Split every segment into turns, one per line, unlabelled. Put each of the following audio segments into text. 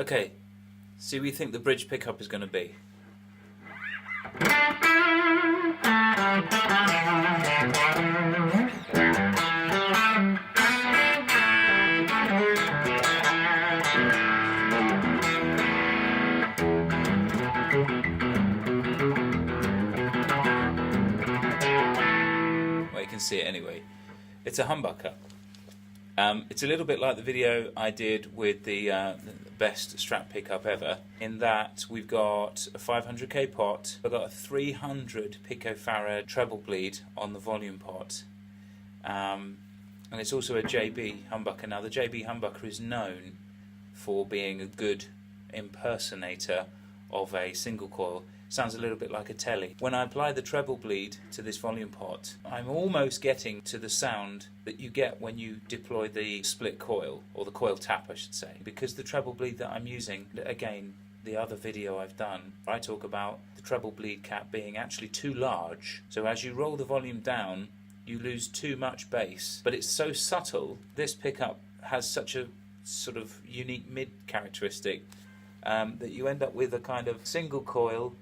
Okay, see what you think the bridge pickup is going to be. Well, you can see it anyway. It's a humbucker. It's a little bit like the video I did with the best Strat pickup ever, in that we've got a 500k pot, we've got a 300 picofarad treble bleed on the volume pot, and it's also a JB humbucker. Now the JB humbucker is known for being a good impersonator of a single coil. Sounds a little bit like a telly. When I apply the treble bleed to this volume pot, I'm almost getting to the sound that you get when you deploy the split coil, or the coil tap I should say, because the treble bleed that I'm using, again, the other video I've done, I talk about the treble bleed cap being actually too large, so as you roll the volume down you lose too much bass, but it's so subtle. This pickup has such a sort of unique mid characteristic that you end up with a kind of single coil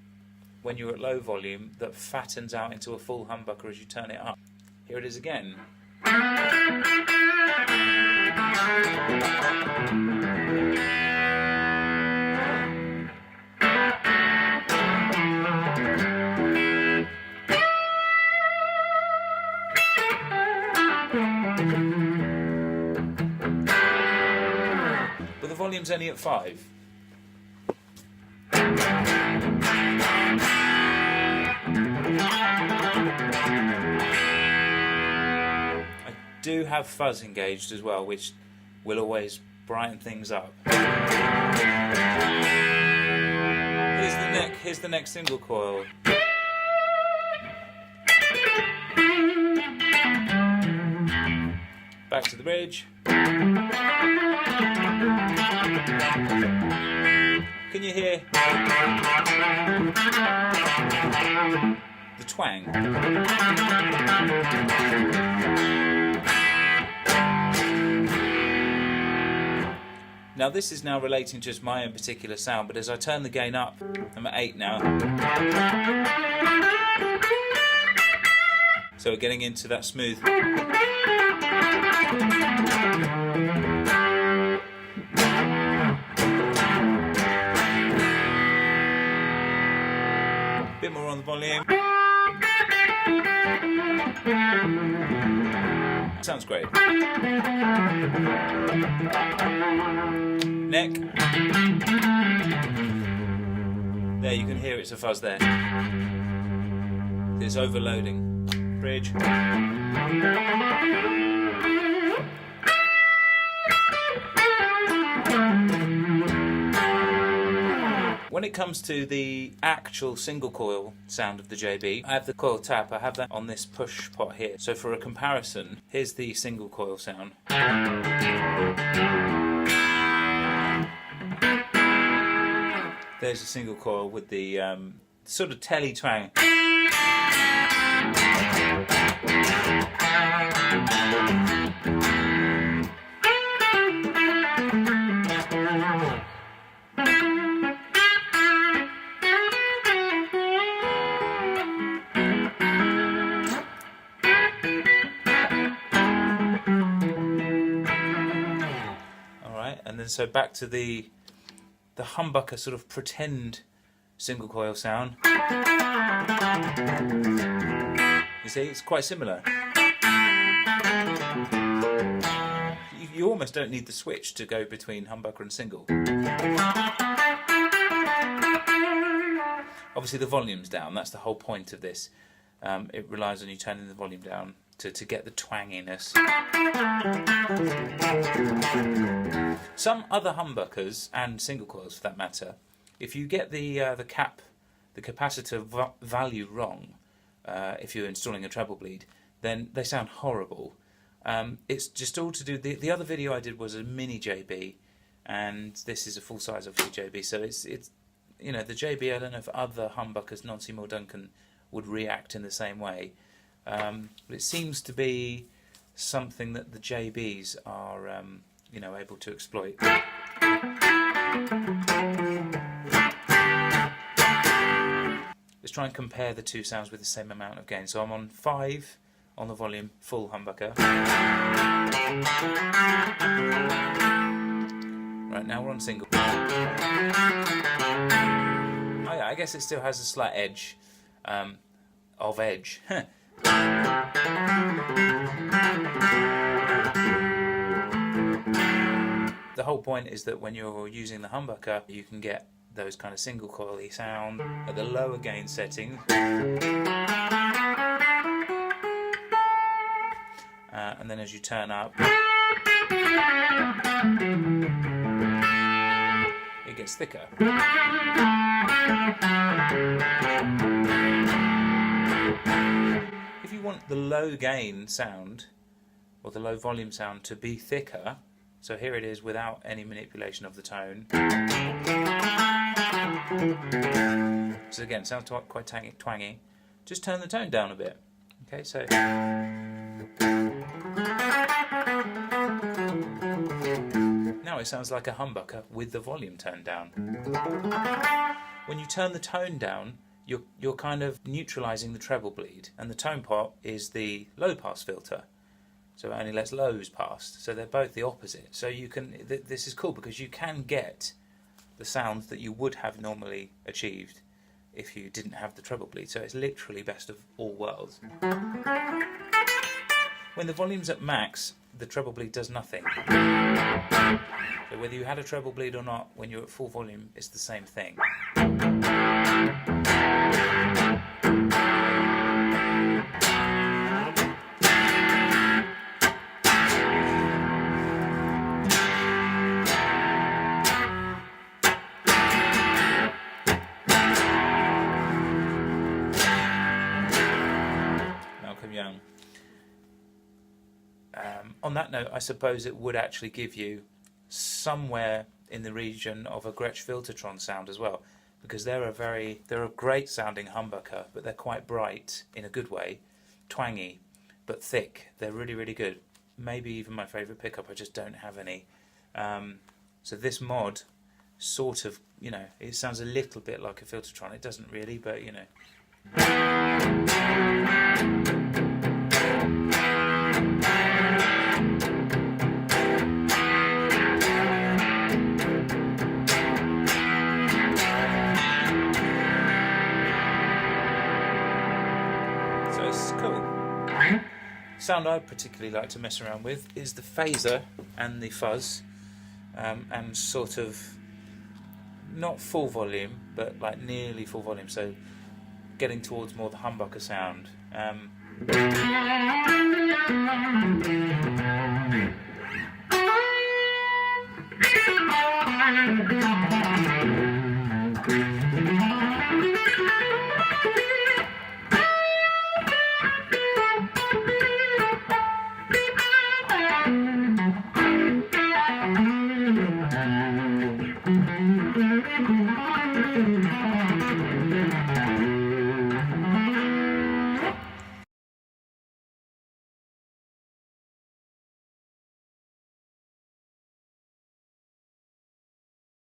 when you're at low volume that fattens out into a full humbucker as you turn it up. Here it is again. But the volume's only at 5. I do have fuzz engaged as well, which will always brighten things up. Here's the next single coil. Back to the bridge. Can you hear the twang? Now this is now relating to just my own particular sound, but as I turn the gain up, I'm at 8 now. So we're getting into that smooth. Bit more on the volume. Sounds great. Neck. There, you can hear it's a fuzz there. It's overloading. Bridge. When it comes to the actual single coil sound of the JB, I have the coil tap, I have that on this push pot here. So for a comparison, here's the single coil sound. There's a single coil with the sort of telly twang. And then so back to the humbucker sort of pretend single coil sound. You see, it's quite similar. You almost don't need the switch to go between humbucker and single. Obviously the volume's down, that's the whole point of this. It relies on you turning the volume down to get the twanginess. Some other humbuckers, and single coils for that matter, if you get the capacitor value wrong, if you're installing a treble bleed, then they sound horrible. It's just all to do. The other video I did was a mini JB, and this is a full size obviously JB. So it's you know, the JB. I don't know if other humbuckers, non-Seymour Duncan, would react in the same way. But it seems to be something that the JBs are, you know, able to exploit. Let's try and compare the two sounds with the same amount of gain. So I'm on 5 on the volume, full humbucker. Right, now we're on single. Oh yeah, I guess it still has a slight edge of edge. The whole point is that when you're using the humbucker, you can get those kind of single coily sound at the lower gain setting. And then as you turn up, it gets thicker. If you want the low gain sound, or the low volume sound, to be thicker, so here it is without any manipulation of the tone. So again, sounds quite twangy. Just turn the tone down a bit. Okay, so now it sounds like a humbucker with the volume turned down. When you turn the tone down, you're kind of neutralizing the treble bleed, and the tone pot is the low pass filter. So it only lets lows past. So they're both the opposite. So you can. This is cool because you can get the sounds that you would have normally achieved if you didn't have the treble bleed. So it's literally best of all worlds. When the volume's at max, the treble bleed does nothing. So whether you had a treble bleed or not, when you're at full volume, it's the same thing. On that note, I suppose it would actually give you somewhere in the region of a Gretsch Filtertron sound as well, because they're a great sounding humbucker, but they're quite bright in a good way, twangy, but thick. They're really, really good. Maybe even my favourite pickup. I just don't have any. So this mod sort of, it sounds a little bit like a Filtertron. It doesn't really, but sound I particularly like to mess around with is the phaser and the fuzz, and sort of not full volume, but like nearly full volume, so getting towards more the humbucker sound.